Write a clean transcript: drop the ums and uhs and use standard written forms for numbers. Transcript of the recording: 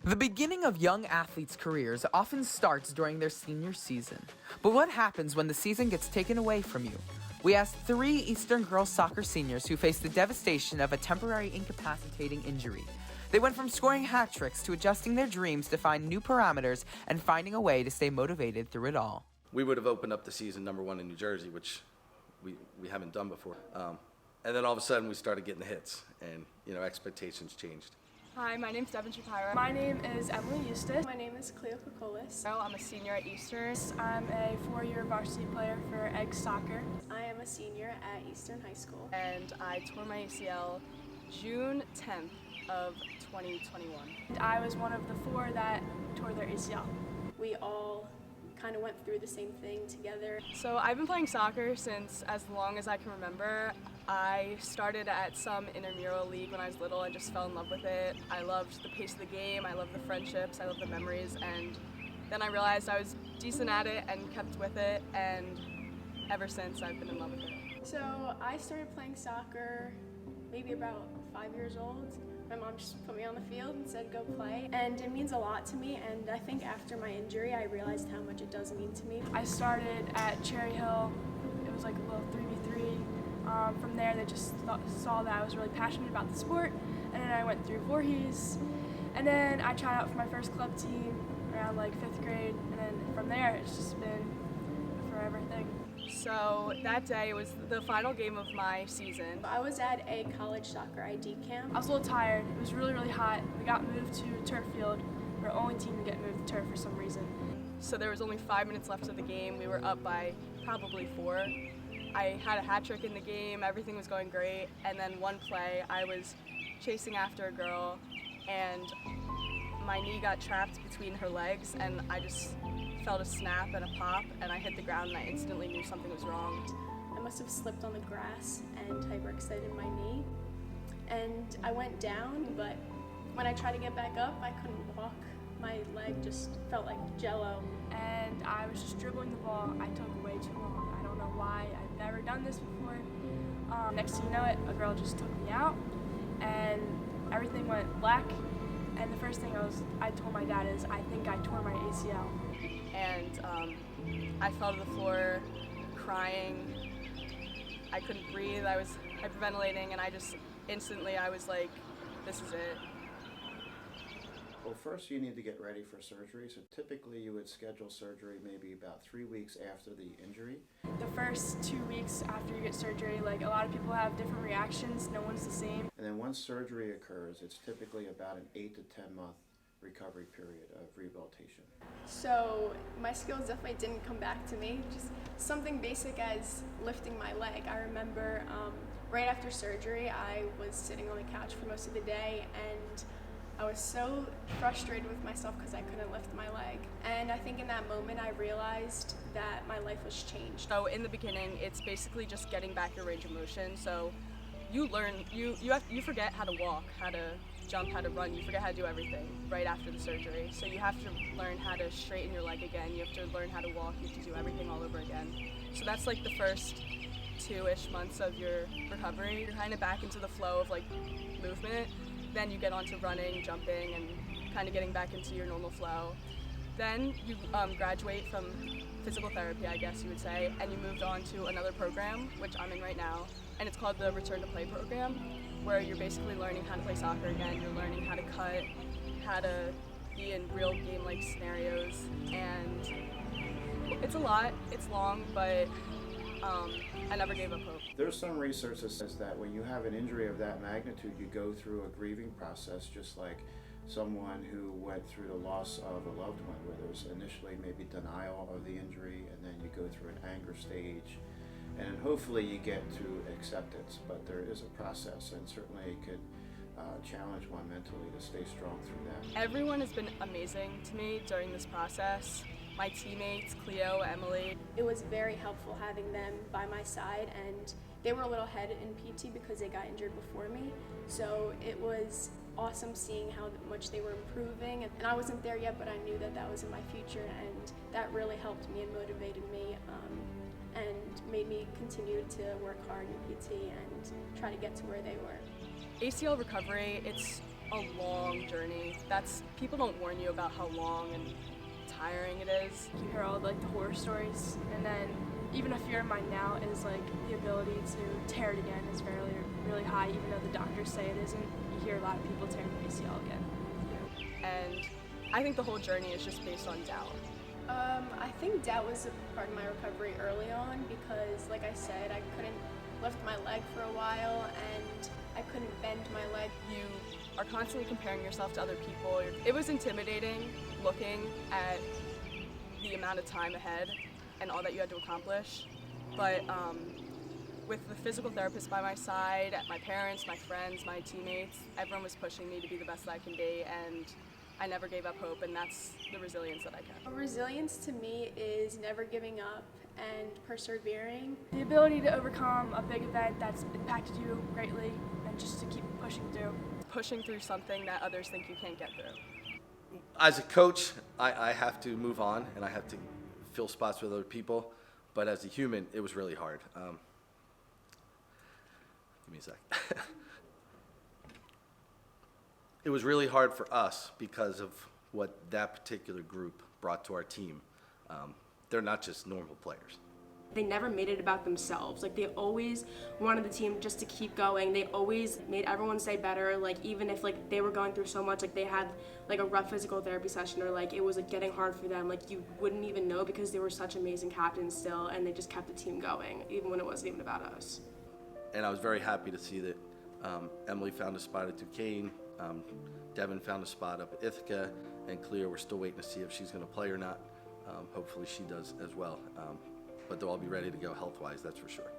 The beginning of young athletes' careers often starts during their senior season. But what happens when the season gets taken away from you? We asked 3 Eastern girls soccer seniors who faced the devastation of a temporary incapacitating injury. They went from scoring hat tricks to adjusting their dreams to find new parameters and finding a way to stay motivated through it all. We would have opened up the season #1 in New Jersey, which we haven't done before. And then all of a sudden we started getting the hits, and expectations changed. Hi, my name's Devin Shapira. My name is Emily Eustace. My name is Cleo Kokolis. I'm a senior at Eastern. I'm a 4-year varsity player for Eggs Soccer. I am a senior at Eastern High School. And I tore my ACL June 10th of 2021. I was one of the 4 that tore their ACL. We all kind of went through the same thing together. So I've been playing soccer since as long as I can remember. I started at some intramural league when I was little and just fell in love with it. I loved the pace of the game, I loved the friendships, I loved the memories, and then I realized I was decent at it and kept with it, and ever since I've been in love with it. So I started playing soccer maybe about 5 years old. My mom just put me on the field and said, go play. And it means a lot to me, and I think after my injury, I realized how much it does mean to me. I started at Cherry Hill. It was like a little 3v3. From there, they just saw that I was really passionate about the sport, and then I went through Voorhees, and then I tried out for my first club team around like 5th grade, and then from there, it's just been a forever thing. So that day was the final game of my season. I was at a college soccer ID camp. I was a little tired. It was really, really hot. We got moved to turf field. We're the only team to get moved to turf for some reason. So there was only 5 minutes left of the game. We were up by probably 4. I had a hat trick in the game. Everything was going great. And then one play, I was chasing after a girl, and my knee got trapped between her legs, and I just felt a snap and a pop, and I hit the ground, and I instantly knew something was wrong. I must have slipped on the grass and hyperextended my knee, and I went down, but when I tried to get back up, I couldn't walk. My leg just felt like jello. And I was just dribbling the ball. I took way too long. I don't know why. I've never done this before. Next thing you know it, a girl just took me out, and everything went black. And the first thing I told my dad is, I think I tore my ACL. And I fell to the floor crying. I couldn't breathe. I was hyperventilating, and I was like, this is it. Well, first you need to get ready for surgery. So typically you would schedule surgery maybe about 3 weeks after the injury. The first 2 weeks after you get surgery, like a lot of people have different reactions. No one's the same. And then once surgery occurs, it's typically about an 8 to 10 month recovery period of rehabilitation. So my skills definitely didn't come back to me. Just something basic as lifting my leg. I remember right after surgery, I was sitting on the couch for most of the day, and I was so frustrated with myself because I couldn't lift my leg. And I think in that moment I realized that my life was changed. So in the beginning, it's basically just getting back your range of motion. So you learn, you forget how to walk, how to jump, how to run. You forget how to do everything right after the surgery. So you have to learn how to straighten your leg again. You have to learn how to walk. You have to do everything all over again. So that's like the first 2-ish months of your recovery. You're kind of back into the flow of like movement. Then you get onto running, jumping, and kind of getting back into your normal flow. Then you graduate from physical therapy, I guess you would say, and you moved on to another program, which I'm in right now, and it's called the Return to Play program, where you're basically learning how to play soccer again. You're learning how to cut, how to be in real game-like scenarios, and it's a lot, it's long, but I never gave up hope. There's some research that says that when you have an injury of that magnitude, you go through a grieving process just like someone who went through the loss of a loved one, where there's initially maybe denial of the injury, and then you go through an anger stage, and then hopefully you get to acceptance. But there is a process, and certainly it could challenge one mentally to stay strong through that. Everyone has been amazing to me during this process. My teammates, Cleo, Emily. It was very helpful having them by my side, and they were a little ahead in PT because they got injured before me. So it was awesome seeing how much they were improving. And I wasn't there yet, but I knew that that was in my future, and that really helped me and motivated me and made me continue to work hard in PT and try to get to where they were. ACL recovery, it's a long journey. People don't warn you about how long and tiring it is. You hear all like the horror stories, and then even a fear of mine now is like the ability to tear it again is really high, even though the doctors say it isn't. You hear a lot of people tearing the ACL again. And I think the whole journey is just based on doubt. I think doubt was a part of my recovery early on because, like I said, I couldn't lift my leg for a while and I couldn't bend my leg. You are constantly comparing yourself to other people. It was intimidating looking at the amount of time ahead and all that you had to accomplish. But with the physical therapist by my side, my parents, my friends, my teammates, everyone was pushing me to be the best that I can be, and I never gave up hope, and that's the resilience that I kept. Resilience to me is never giving up and persevering. The ability to overcome a big event that's impacted you greatly and just to keep pushing through. Pushing through something that others think you can't get through. As a coach, I have to move on and I have to fill spots with other people, but as a human, it was really hard. Give me a sec. It was really hard for us because of what that particular group brought to our team. They're not just normal players. They never made it about themselves. Like, they always wanted the team just to keep going. They always made everyone stay better. Like, even if like they were going through so much, like they had like a rough physical therapy session, or like it was like getting hard for them, like you wouldn't even know because they were such amazing captains still, and they just kept the team going, even when it wasn't even about us. And I was very happy to see that Emily found a spot at Duquesne, Devin found a spot up at Ithaca, and Cleo, we're still waiting to see if she's going to play or not. Hopefully she does as well. But they'll all be ready to go health-wise, that's for sure.